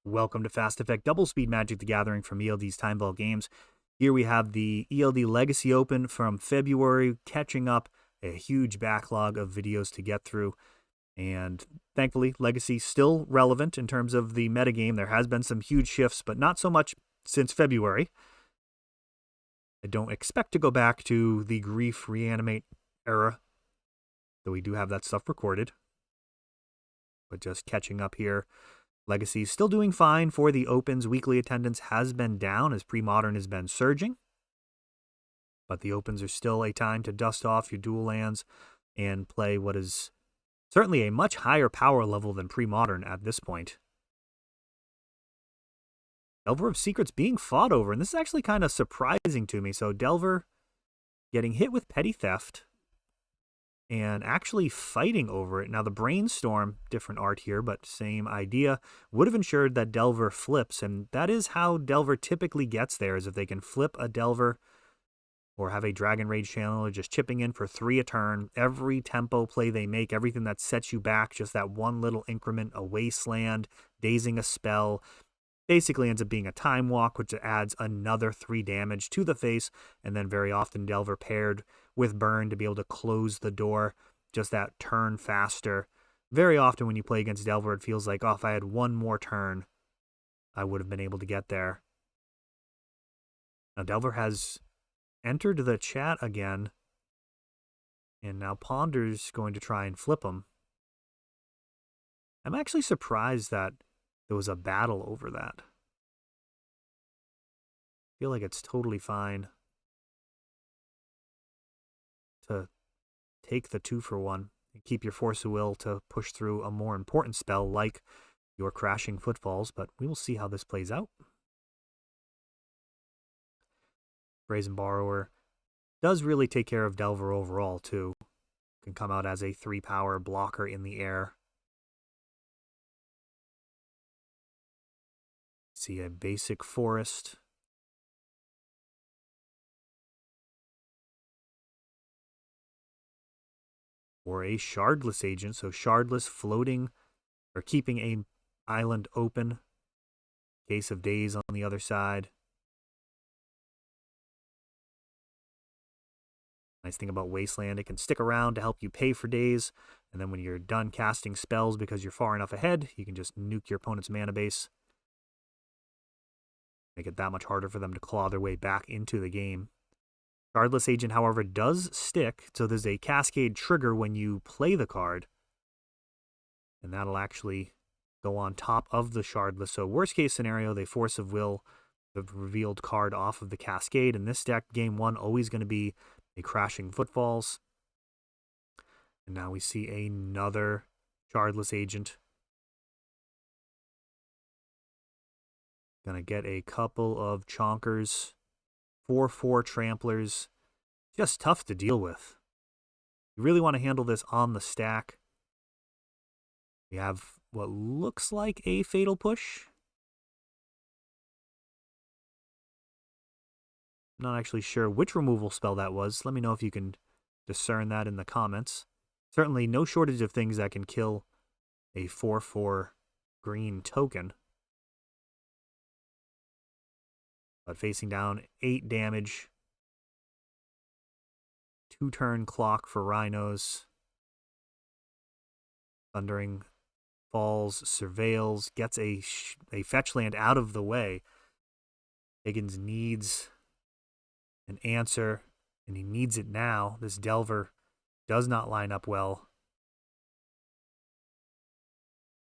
Welcome to Fast Effect Double Speed Magic the Gathering from ELD's Time Vault Games. Here we have the ELD Legacy Open from February, catching up a huge backlog of videos to get through. And thankfully, Legacy still relevant in terms of the metagame. There has been some huge shifts, but not so much since February. I don't expect to go back to the Grief Reanimate era, though we do have that stuff recorded. But just catching up here. Legacy still doing fine for the Opens. Weekly attendance has been down as Premodern has been surging. But the Opens are still a time to dust off your dual lands and play what is certainly a much higher power level than Premodern at this point. Delver of Secrets being fought over, and this is actually kind of surprising to me. So Delver getting hit with Petty Theft and actually fighting over it. Now, the Brainstorm, different art here, but same idea, would have ensured that Delver flips, and that is how Delver typically gets there, is if they can flip a Delver or have a Dragon Rage Channeler just chipping in for 3 a turn. Every tempo play they make, everything that sets you back, just that one little increment, a Wasteland, dazing a spell, basically ends up being a Time Walk, which adds another 3 damage to the face, and then very often Delver paired with Burn to be able to close the door, just that turn faster. Very often when you play against Delver, it feels like, oh, if I had one more turn, I would have been able to get there. Now Delver has entered the chat again, and now Ponder's going to try and flip him. I'm actually surprised that there was a battle over that. I feel like it's totally fine to take the 2-for-1 and keep your Force of Will to push through a more important spell like your Crashing Footfalls, but we will see how this plays out. Brazen Borrower does really take care of Delver overall, too. Can come out as a 3-power blocker in the air. See a basic forest. Or a Shardless agent, so Shardless floating or keeping a island open. Case of Days on the other side. Nice thing about Wasteland, it can stick around to help you pay for days, and then when you're done casting spells because you're far enough ahead, you can just nuke your opponent's mana base. Make it that much harder for them to claw their way back into the game. Shardless Agent, however, does stick, so there's a cascade trigger when you play the card, and that'll actually go on top of the Shardless. So worst case scenario, they Force of Will the revealed card off of the cascade. In this deck, game 1 always going to be a Crashing Footfalls. And now we see another Shardless Agent. Gonna get a couple of Chonkers. 4/4 Tramplers. Just tough to deal with. You really want to handle this on the stack. We have what looks like a Fatal Push. I'm not actually sure which removal spell that was. Let me know if you can discern that in the comments. Certainly no shortage of things that can kill a 4/4 green token. But facing down 8 damage. 2-turn clock for Rhinos. Thundering Falls, surveils, gets a fetch land out of the way. Higgins needs an answer, and he needs it now. This Delver does not line up well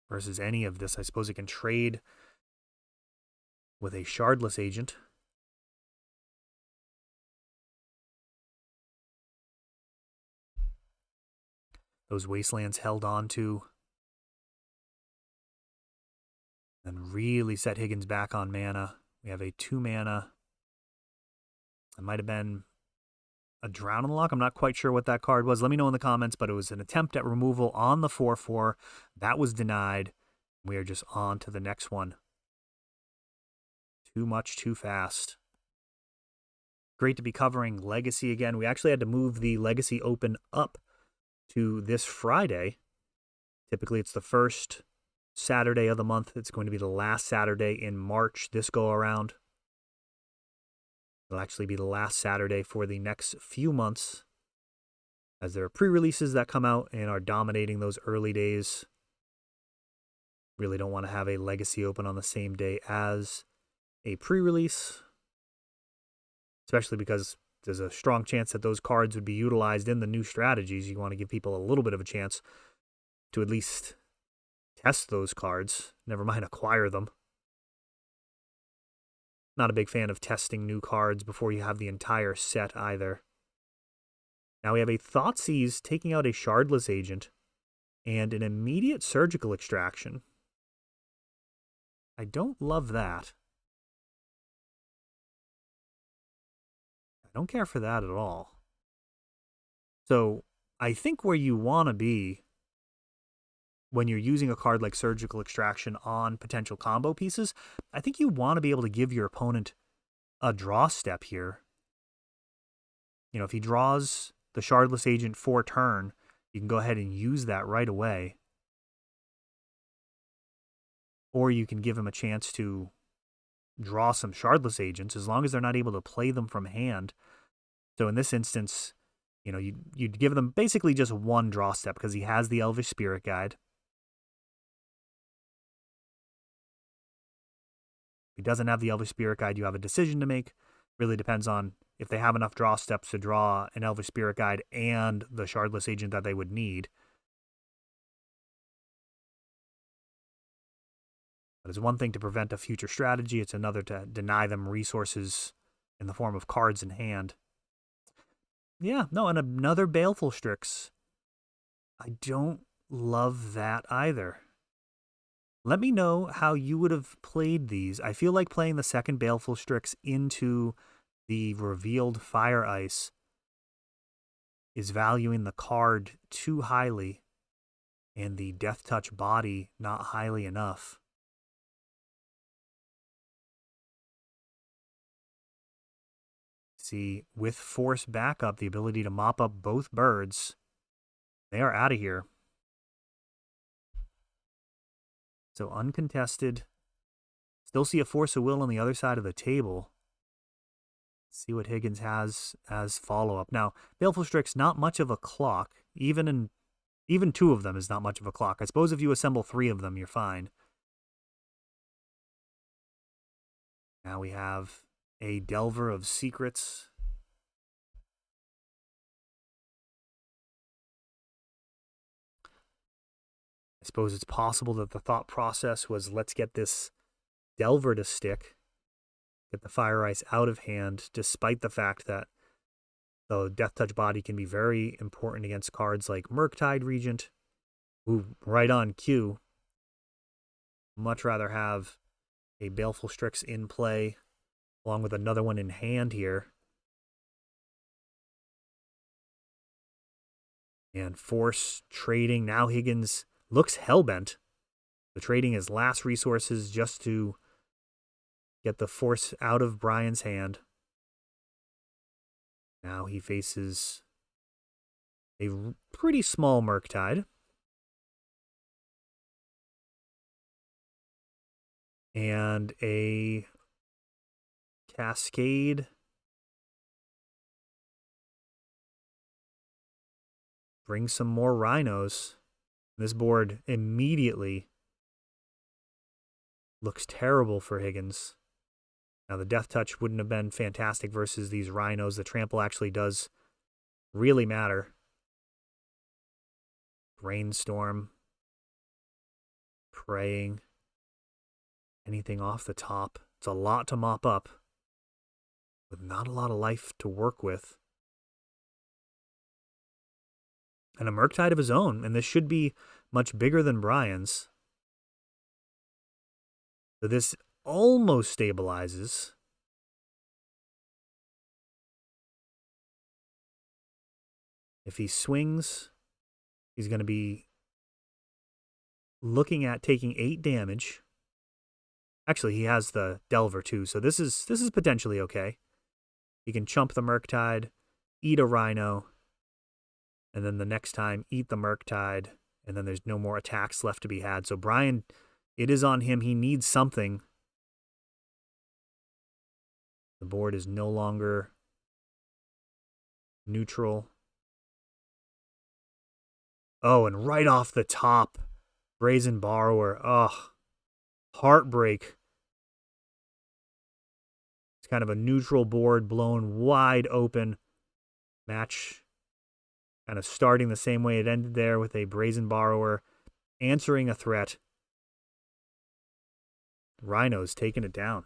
versus any of this. I suppose it can trade with a Shardless Agent. Those Wastelands held on to and really set Higgins back on mana. We have a 2-mana. It might have been a Drown Unlock. I'm not quite sure what that card was. Let me know in the comments, but it was an attempt at removal on the 4/4. That was denied. We are just on to the next one. Too much, too fast. Great to be covering Legacy again. We actually had to move the Legacy Open up to this Friday. Typically, it's the first Saturday of the month. It's going to be the last Saturday in March this go around. It'll actually be the last Saturday for the next few months, as there are pre-releases that come out and are dominating those early days. Really don't want to have a Legacy open on the same day as a pre-release, especially because there's a strong chance that those cards would be utilized in the new strategies. You want to give people a little bit of a chance to at least test those cards, never mind acquire them. Not a big fan of testing new cards before you have the entire set either. Now we have a Thoughtseize taking out a Shardless Agent and an immediate Surgical Extraction. I don't love that. I don't care for that at all. So I think where you want to be when you're using a card like Surgical Extraction on potential combo pieces, I think you want to be able to give your opponent a draw step here. You know, if he draws the Shardless Agent for turn, you can go ahead and use that right away. Or you can give him a chance to draw some Shardless Agents, as long as they're not able to play them from hand. So in this instance, you know, you'd give them basically just one draw step, because he has the Elvish Spirit Guide. If he doesn't have the Elvish Spirit Guide, you have a decision to make. Really depends on if they have enough draw steps to draw an Elvish Spirit Guide and the Shardless Agent that they would need. But it's one thing to prevent a future strategy. It's another to deny them resources in the form of cards in hand. Yeah, no, and another Baleful Strix. I don't love that either. Let me know how you would have played these. I feel like playing the second Baleful Strix into the revealed Fire Ice is valuing the card too highly and the Death Touch body not highly enough. See, with Force Backup, the ability to mop up both birds, they are out of here. So uncontested. Still see a Force of Will on the other side of the table. Let's see what Higgins has as follow-up. Now, Baleful Strix, not much of a clock. Even two of them is not much of a clock. I suppose if you assemble three of them, you're fine. Now we have a Delver of Secrets. I suppose it's possible that the thought process was, let's get this Delver to stick, get the Fire Ice out of hand, despite the fact that the Death Touch body can be very important against cards like Murktide Regent. Ooh, right on cue. Much rather have a Baleful Strix in play, along with another one in hand here. And force trading. Now Higgins looks hellbent. The trading his last resources just to get the force out of Brian's hand. Now he faces a pretty small Murktide. And a Cascade. Bring some more Rhinos. This board immediately looks terrible for Higgins. Now, the Death Touch wouldn't have been fantastic versus these Rhinos. The trample actually does really matter. Brainstorm. Praying. Anything off the top. It's a lot to mop up, with not a lot of life to work with. And a Murktide of his own, and this should be much bigger than Brian's. So this almost stabilizes. If he swings, he's going to be looking at taking 8 damage. Actually, he has the Delver too, so this is potentially okay. He can chump the Murktide, eat a Rhino, and then the next time eat the Murktide And then there's no more attacks left to be had. So Brian, it is on him. He needs something. The board is no longer neutral. Oh, and right off the top, Brazen Borrower. Oh, heartbreak. It's kind of a neutral board blown wide open. Match kind of starting the same way it ended there with a Brazen Borrower answering a threat. Rhinos taking it down.